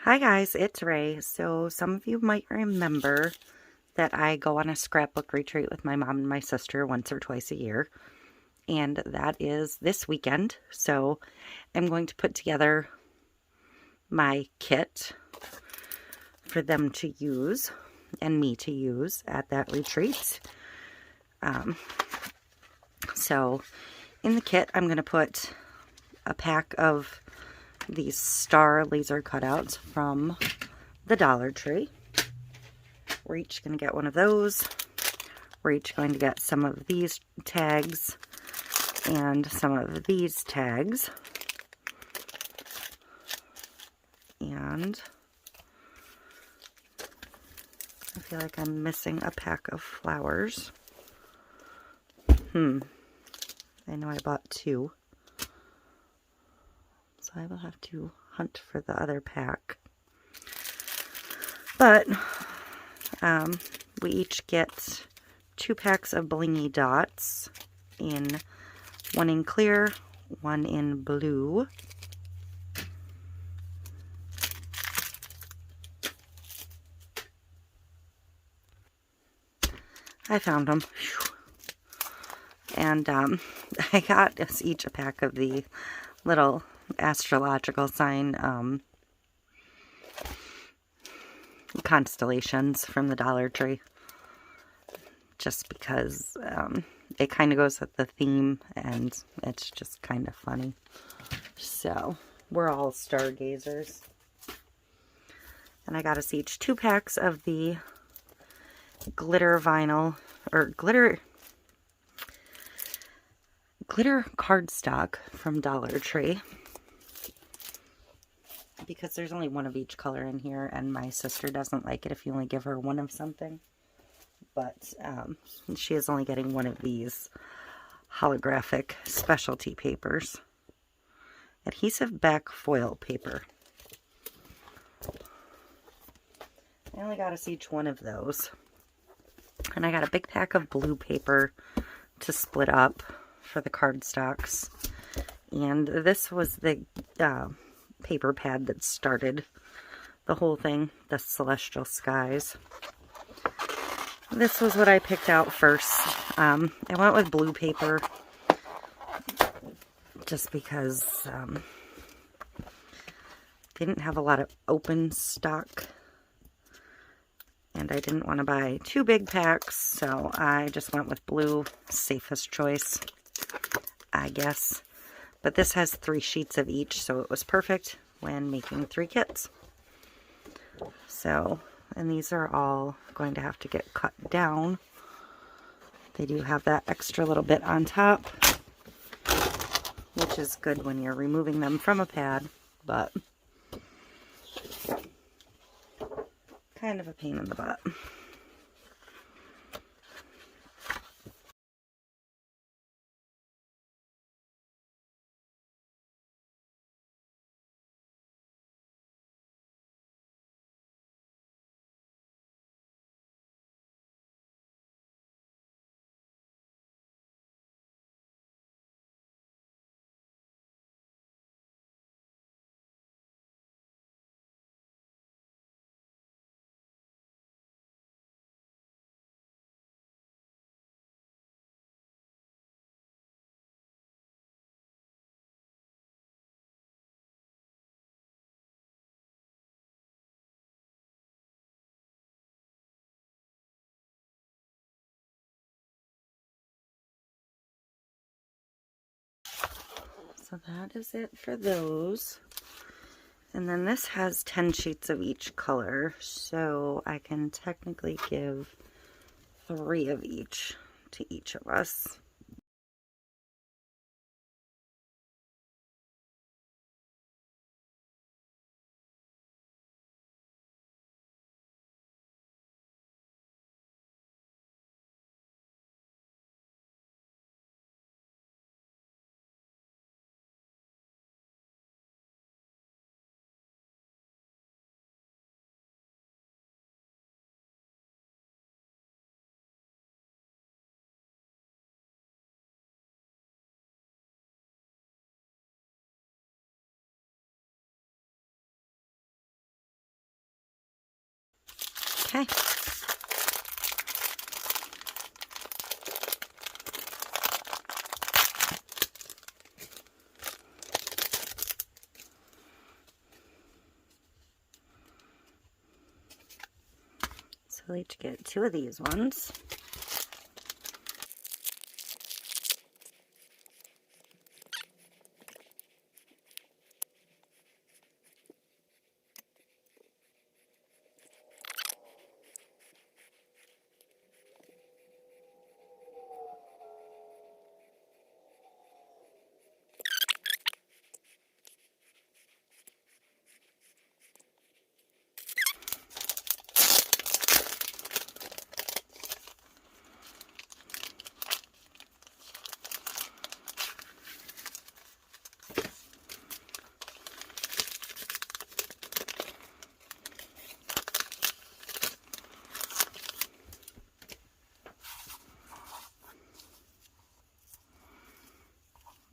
Hi guys, it's Ray. So some of you might remember that I go on a scrapbook retreat with my mom and my sister once or twice a year. And that is this weekend. So I'm going to put together my kit for them to use and me to use at that retreat. So in the kit, I'm going to put a pack of these star laser cutouts from the Dollar Tree. We're each going to get one of those. We're each going to get some of these tags and some of these tags. And I feel like I'm missing a pack of flowers. I know I bought two. So I will have to hunt for the other pack. But we each get 2 packs of blingy dots, in one in clear, one in blue. I found them. And I got us each a pack of the little astrological sign constellations from the Dollar Tree. Just because it kind of goes with the theme and it's just kind of funny. So we're all stargazers. And I got us each 2 packs of the glitter vinyl, or glitter cardstock from Dollar Tree. Because there's only one of each color in here, and my sister doesn't like it if you only give her one of something. But she is only getting one of these holographic specialty papers. Adhesive back foil paper. I only got us each one of those. And I got a big pack of blue paper to split up for the cardstocks. And this was the paper pad that started the whole thing, the Celestial Skies. This was what I picked out first. I went with blue paper just because they didn't have a lot of open stock. And I didn't want to buy 2 big packs, so I just went with blue. Safest choice, I guess. But this has 3 sheets of each, so it was perfect when making 3 kits. So, and these are all going to have to get cut down. They do have that extra little bit on top, which is good when you're removing them from a pad, but kind of a pain in the butt. So that is it for those. And then this has 10 sheets of each color, so I can technically give 3 of each to each of us. Okay. So I'll each get 2 of these ones.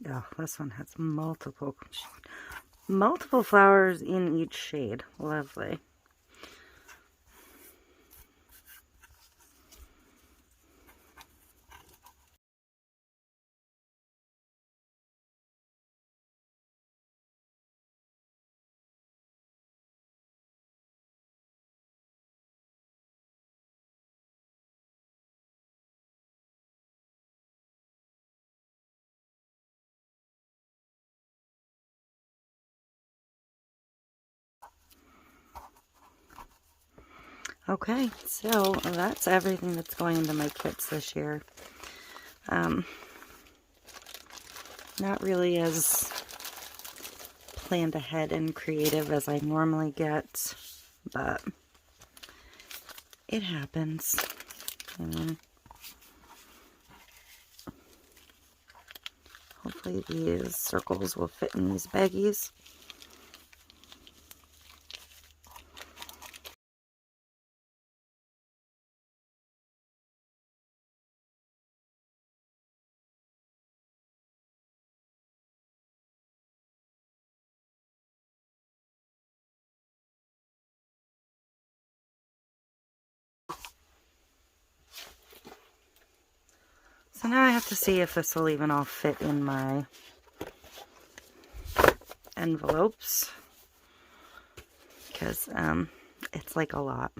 Oh, this one has multiple flowers in each shade. Lovely. Okay, so that's everything that's going into my kits this year. Not really as planned ahead and creative as I normally get, but it happens. Hopefully these circles will fit in these baggies. So now I have to see if this will even all fit in my envelopes, because it's like a lot.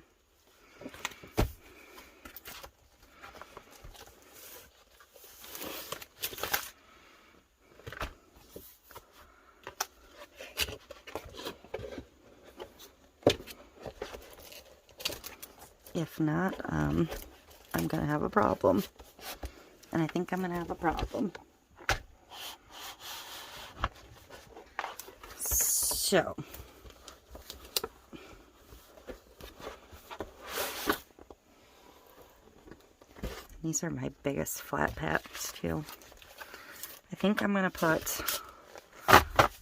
If not, I'm gonna have a problem. And I think I'm gonna have a problem. So, these are my biggest flat packs too. I think I'm gonna put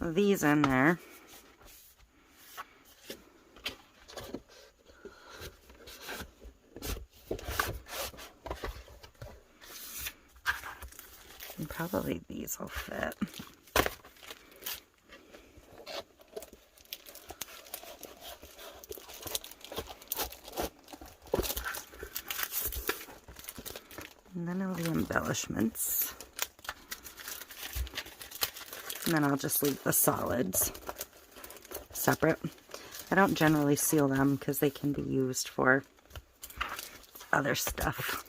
these in there. And probably these will fit. And then all the embellishments. And then I'll just leave the solids separate. I don't generally seal them because they can be used for other stuff.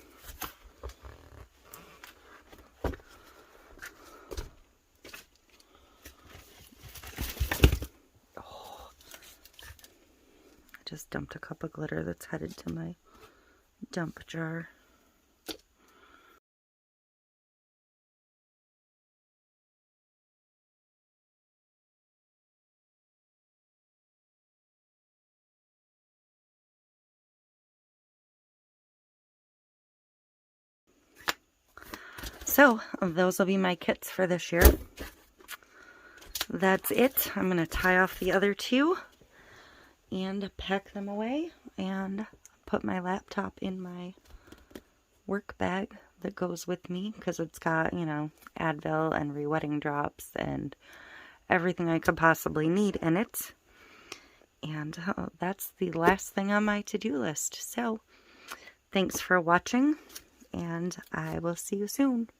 Oh, I just dumped a cup of glitter that's headed to my dump jar. So, those will be my kits for this year. That's it. I'm going to tie off the other 2 and pack them away and put my laptop in my work bag that goes with me, because it's got, you know, Advil and re-wetting drops and everything I could possibly need in it. And that's the last thing on my to-do list. So thanks for watching, and I will see you soon.